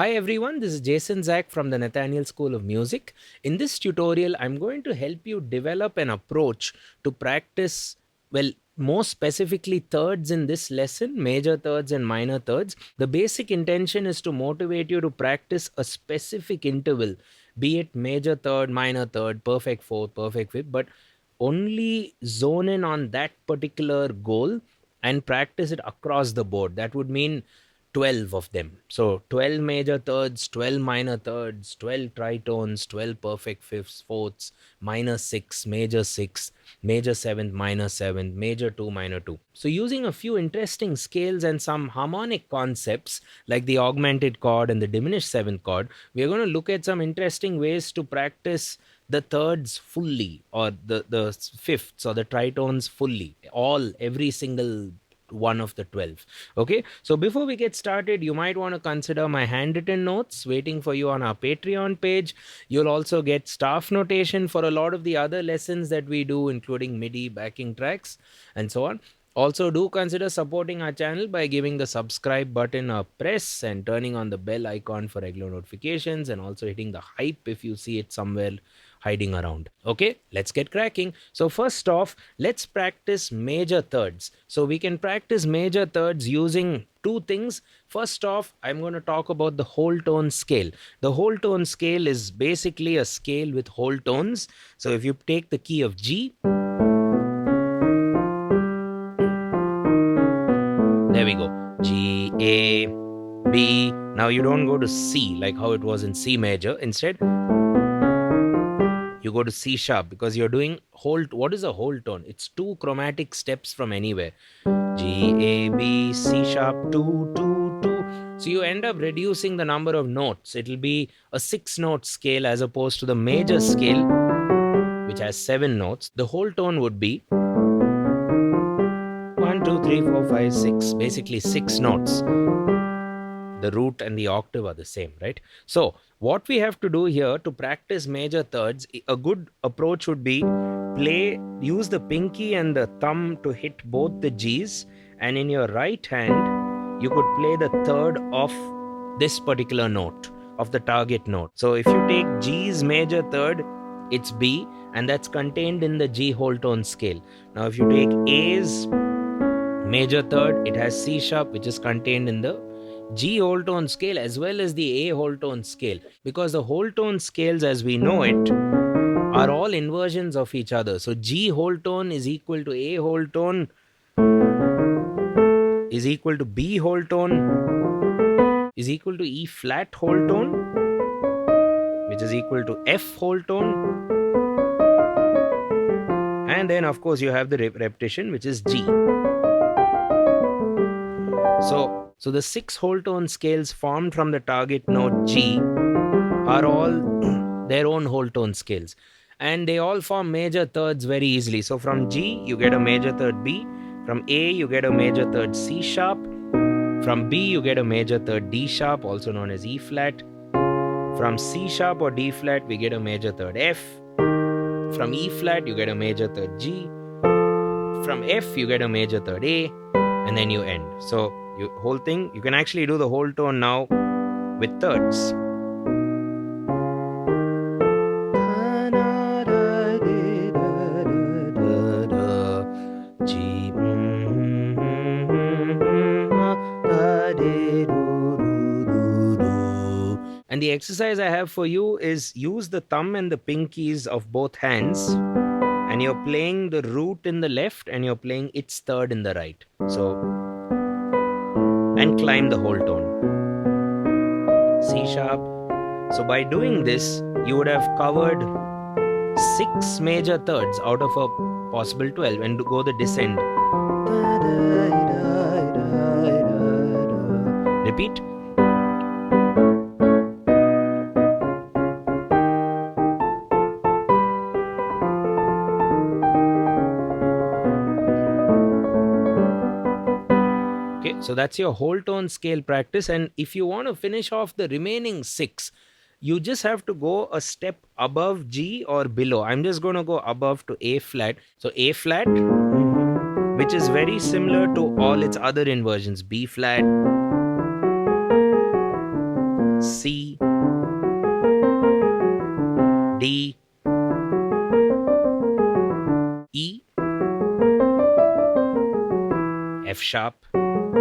Hi everyone, this is Jason Zach from the Nathaniel School of Music. In this tutorial, I'm going to help you develop an approach to practice, well, more specifically thirds in this lesson, major thirds and minor thirds. The basic intention is to motivate you to practice a specific interval, be it major third, minor third, perfect fourth, perfect fifth, but only zone in on that particular goal and practice it across the board. That would mean 12 of them. So 12 major thirds, 12 minor thirds, 12 tritones, 12 perfect fifths, fourths, minor 6, major 6, major 7th, minor 7th, major 2, minor 2. So using a few interesting scales and some harmonic concepts like the augmented chord and the diminished 7th chord, we are going to look at some interesting ways to practice the thirds fully, or the fifths or the tritones fully, every single one of the 12. Okay, so before we get started, you might want to consider my handwritten notes waiting for you on our Patreon page. You'll also get staff notation for a lot of the other lessons that we do, including MIDI, backing tracks, and so on. Also, do consider supporting our channel by giving the subscribe button a press and turning on the bell icon for regular notifications, and also hitting the hype if you see it somewhere hiding around. Okay, let's get cracking. So first off, let's practice major thirds. So we can practice major thirds using two things. First off, I'm going to talk about the whole tone scale. The whole tone scale is basically a scale with whole tones. So if you take the key of G, there we go, G, A, B. Now you don't go to C like how it was in C major. Instead, you go to C sharp because you're doing whole. What is a whole tone? It's two chromatic steps from anywhere. G, A, B, C sharp, 2, 2, 2. So you end up reducing the number of notes. It'll be a 6-note scale as opposed to the major scale, which has 7 notes. The whole tone would be 1, 2, 3, 4, 5, 6. Basically 6 notes. The root and the octave are the same, right? So what we have to do here to practice major thirds, a good approach would be use the pinky and the thumb to hit both the G's, and in your right hand you could play the third of this particular note, of the target note. So if you take G's major third, it's B, and that's contained in the G whole tone scale. Now if you take A's major third, it has C sharp, which is contained in the G whole tone scale as well as the A whole tone scale, because the whole tone scales as we know it are all inversions of each other. So G whole tone is equal to A whole tone is equal to B whole tone is equal to E flat whole tone, which is equal to F whole tone, and then of course you have the repetition, which is G. So the 6 whole tone scales formed from the target note G are all their own whole tone scales, and they all form major thirds very easily. So from G you get a major third B, from A you get a major third C sharp, from B you get a major third D sharp, also known as E flat, from C sharp or D flat we get a major third F, from E flat you get a major third G, from F you get a major third A, and then you end. So whole thing, you can actually do the whole tone now with thirds. And the exercise I have for you is use the thumb and the pinkies of both hands, and you're playing the root in the left and you're playing its third in the right. And climb the whole tone. C sharp. So by doing this, you would have covered 6 major thirds out of a possible 12, and to go the descend. Repeat. So that's your whole tone scale practice. And if you want to finish off the remaining 6, you just have to go a step above G or below. I'm just going to go above to A flat. So A flat, which is very similar to all its other inversions. B flat, C D, E, F sharp, and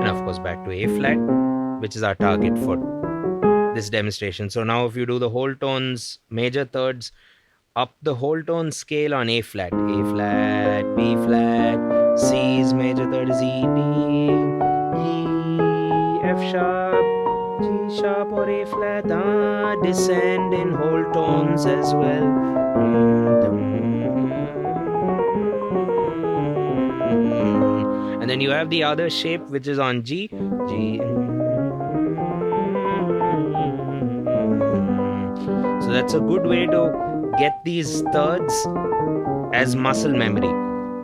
of course back to A flat, which is our target for this demonstration. So now if you do the whole tones, major thirds, up the whole tone scale on A flat, B flat, C's major third is E, D, E, F sharp, G sharp or A flat, descend in whole tones as well. And then you have the other shape which is on G, G. So that's a good way to get these thirds as muscle memory.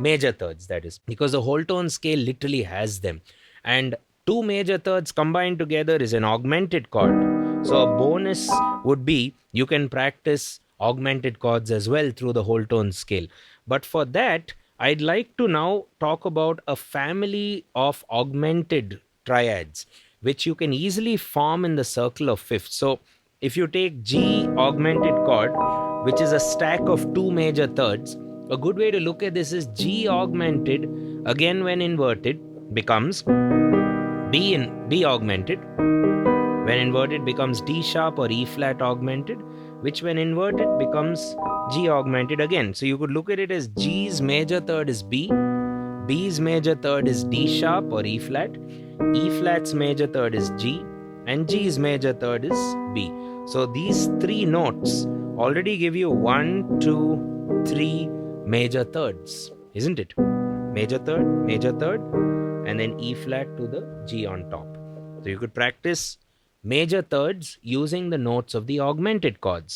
Major thirds, that is, because the whole tone scale literally has them. And two major thirds combined together is an augmented chord. So a bonus would be you can practice augmented chords as well through the whole tone scale. But for that, I'd like to now talk about a family of augmented triads, which you can easily form in the circle of fifths. So if you take G augmented chord, which is a stack of two major thirds, a good way to look at this is G augmented, again when inverted, becomes B augmented. When inverted becomes D sharp or E flat augmented, which when inverted becomes G augmented again. So you could look at it as G's major third is B, B's major third is D sharp or E flat, E flat's major third is G, and G's major third is B. So these three notes already give you 1, 2, 3 major thirds, isn't it? Major third, and then E flat to the G on top. So you could practice major thirds using the notes of the augmented chords.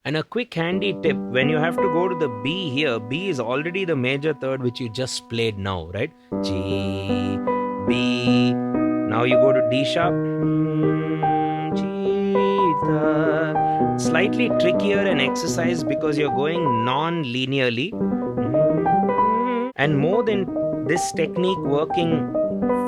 And a quick handy tip, when you have to go to the B here, B is already the major third which you just played now, right? G, B. Now you go to D sharp. Slightly trickier an exercise because you're going non-linearly. And more than this technique working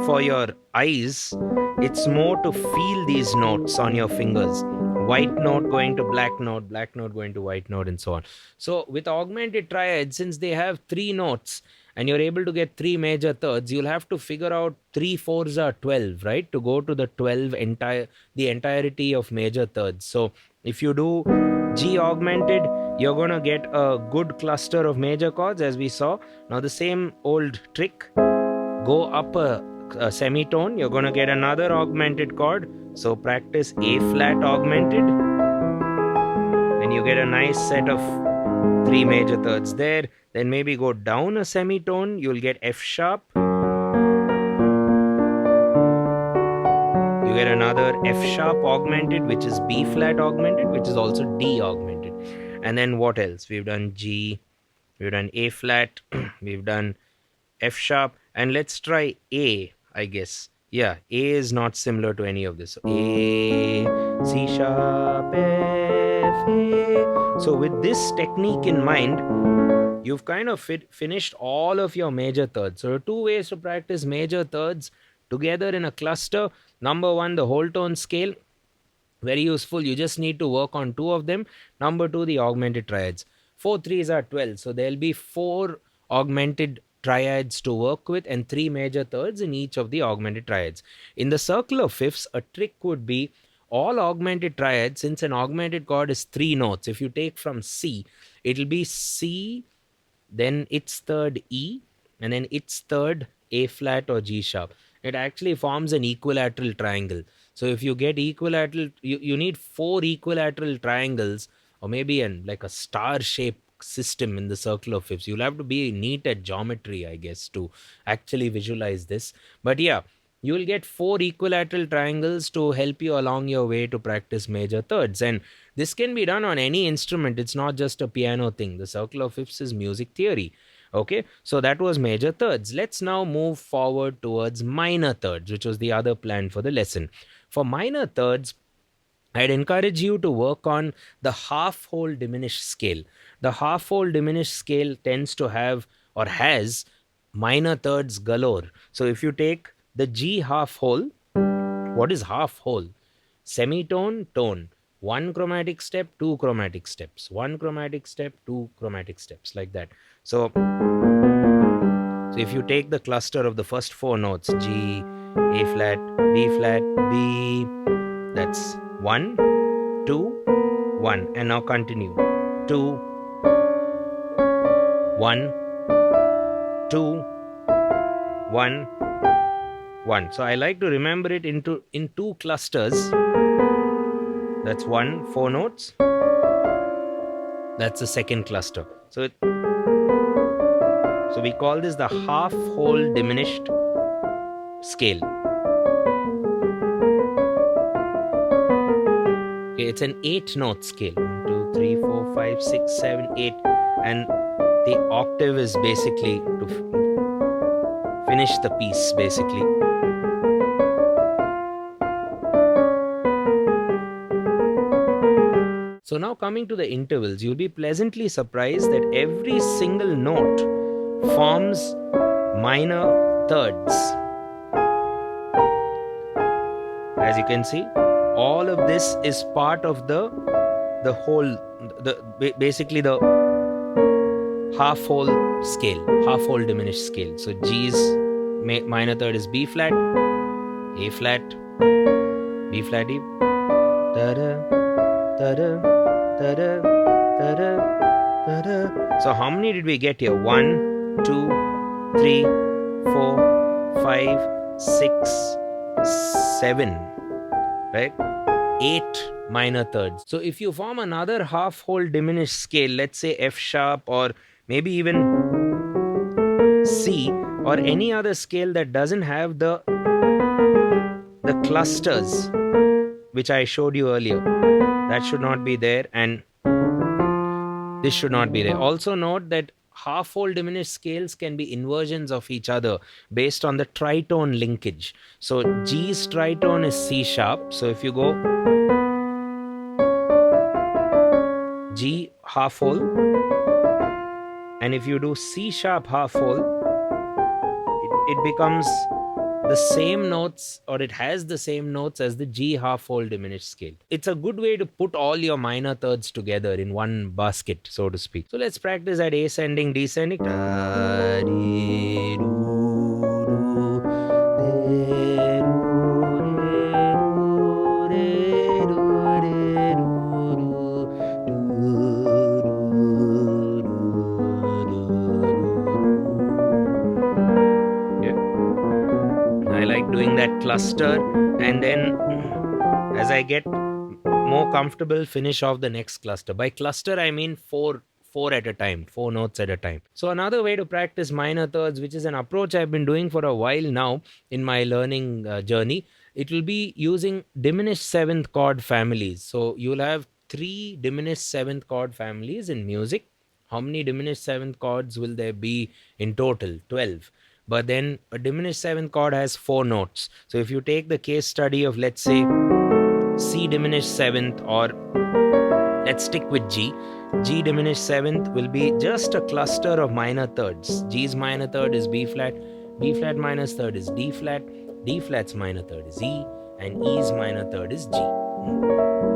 for your eyes, it's more to feel these notes on your fingers. White note going to black note going to white note, and so on. So with augmented triads, since they have three notes and you're able to get three major thirds, you'll have to figure out 3 4s are 12, right? To go to the 12 the entirety of major thirds. So if you do G augmented, you're going to get a good cluster of major chords as we saw. Now the same old trick, go up a semitone, you're going to get another augmented chord. So practice A flat augmented, then you get a nice set of 3 major thirds there. Then maybe go down a semitone, you'll get F sharp. You get another F sharp augmented, which is B flat augmented, which is also D augmented. And then what else? We've done G, we've done A flat, we've done F sharp, and let's try A, I guess. Yeah, A is not similar to any of this. A, C sharp, F, A. So with this technique in mind, you've kind of finished all of your major thirds. So there are two ways to practice major thirds together in a cluster. Number one, the whole tone scale. Very useful. You just need to work on 2 of them. Number 2, the augmented triads. 4 3s are 12. So there'll be 4 augmented triads to work with and 3 major thirds in each of the augmented triads. In the circle of fifths, a trick would be all augmented triads, since an augmented chord is 3 notes. If you take from C, it'll be C, then its third E, and then its third A flat or G sharp. It actually forms an equilateral triangle. So if you get equilateral, you need 4 equilateral triangles, or maybe like a star shaped system in the circle of fifths. You'll have to be neat at geometry, I guess, to actually visualize this. But yeah, you'll get 4 equilateral triangles to help you along your way to practice major thirds. And this can be done on any instrument. It's not just a piano thing. The circle of fifths is music theory. Okay, so that was major thirds. Let's now move forward towards minor thirds, which was the other plan for the lesson. For minor thirds, I'd encourage you to work on the half-whole diminished scale. The half-whole diminished scale tends to have or has minor thirds galore. So if you take the G half-whole, What is half whole? Semitone, tone. One chromatic step, two chromatic steps. One chromatic step, two chromatic steps, like that. So if you take the cluster of the first four notes, G, A flat, B, that's 1, 2, 1. And now continue. 2, 1, 2, 1, 1. So I like to remember it in two clusters. That's 1, 4 notes. That's the second cluster. So we call this the half whole diminished scale. Okay, it's an 8 note scale. 1, 2, 3, 4, 5, 6, 7, 8. And the octave is basically to finish the piece, basically. So now coming to the intervals, you'll be pleasantly surprised that every single note forms minor thirds. As you can see, all of this is part of the whole, basically the half whole scale, half whole diminished scale. So G's minor third is B flat, A flat, B flat, E, da-da, da-da, da-da, da-da, da-da. So how many did we get here? 1, 2, 3, 4, 5, 6, 7, right? 8 minor thirds. So if you form another half whole diminished scale, let's say F sharp or maybe even C or any other scale that doesn't have the clusters which I showed you earlier, that should not be there, and this should not be there. Also note that half whole diminished scales can be inversions of each other based on the tritone linkage. So G's tritone is C sharp. So if you go G half whole, and if you do C sharp half whole, it becomes the same notes, or it has the same notes as the G half whole diminished scale. It's a good way to put all your minor thirds together in one basket, so to speak. So let's practice at ascending, descending. Da, di, do, doing that cluster, and then as I get more comfortable, finish off the next cluster. By cluster I mean four at a time, 4 notes at a time. So another way to practice minor thirds, which is an approach I've been doing for a while now in my learning journey, it will be using diminished seventh chord families. So you'll have 3 diminished seventh chord families in music. How many diminished seventh chords will there be in total? 12. But then a diminished seventh chord has 4 notes. So if you take the case study of, let's say, C diminished seventh, or let's stick with G. G diminished seventh will be just a cluster of minor thirds. G's minor third is B flat minus third is D flat flat's minor third is E, and E's minor third is G.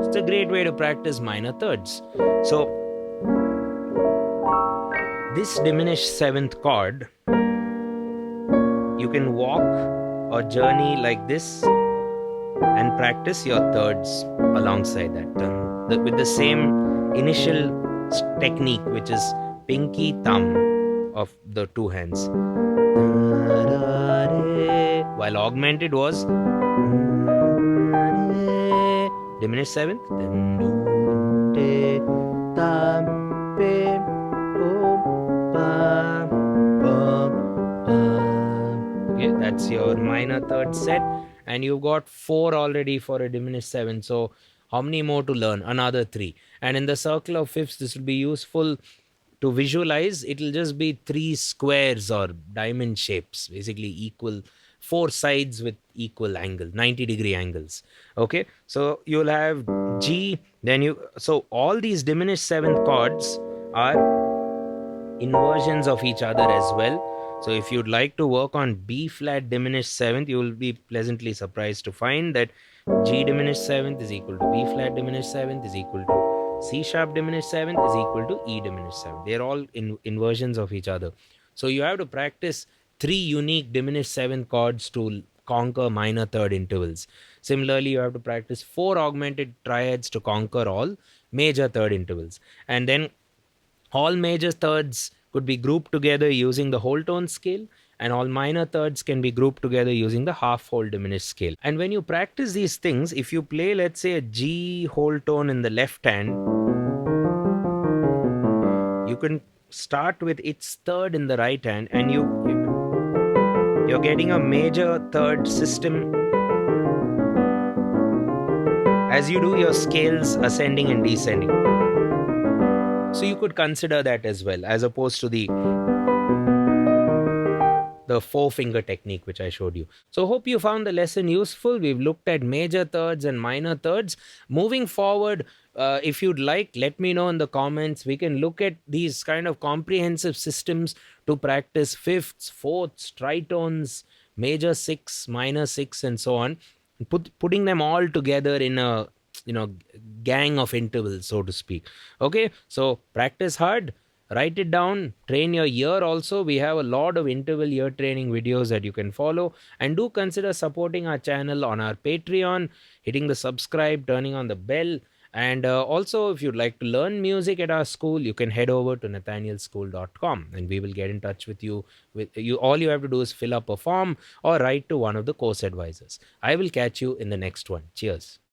It's a great way to practice minor thirds. So this diminished seventh chord, you can walk or journey like this and practice your thirds alongside that with the same initial technique, which is pinky thumb of the 2 hands, while augmented was diminished seventh, okay, that's your minor third set, and you've got 4 already for a diminished seventh. So how many more to learn? Another 3. And in the circle of fifths, this will be useful to visualize. It will just be 3 squares or diamond shapes, basically equal, 4 sides with equal angle, 90-degree angles. Okay, so you'll have G, then so all these diminished seventh chords are inversions of each other as well. So if you'd like to work on B flat diminished seventh, you will be pleasantly surprised to find that G diminished seventh is equal to B flat diminished seventh is equal to C sharp diminished seventh is equal to E diminished seventh. They're all inversions of each other. So you have to practice three unique diminished seventh chords to conquer minor third intervals. Similarly, you have to practice four augmented triads to conquer all major third intervals. And then all major thirds could be grouped together using the whole tone scale, and all minor thirds can be grouped together using the half whole diminished scale. And when you practice these things, if you play, let's say, a G whole tone in the left hand, you can start with its third in the right hand, and you're getting a major third system as you do your scales ascending and descending. So you could consider that as well, as opposed to the four finger technique which I showed you. So hope you found the lesson useful. We've looked at major thirds and minor thirds. Moving forward, if you'd like, let me know in the comments. We can look at these kind of comprehensive systems to practice fifths, fourths, tritones, major six, minor six, and so on. Putting them all together in a gang of intervals, so to speak. Okay, so practice hard, write it down, train your ear also. We have a lot of interval ear training videos that you can follow, and do consider supporting our channel on our Patreon, hitting the subscribe, turning on the bell. And also, if you'd like to learn music at our school, you can head over to nathanielschool.com, and we will get in touch with you. All you have to do is fill up a form or write to one of the course advisors. I will catch you in the next one. Cheers.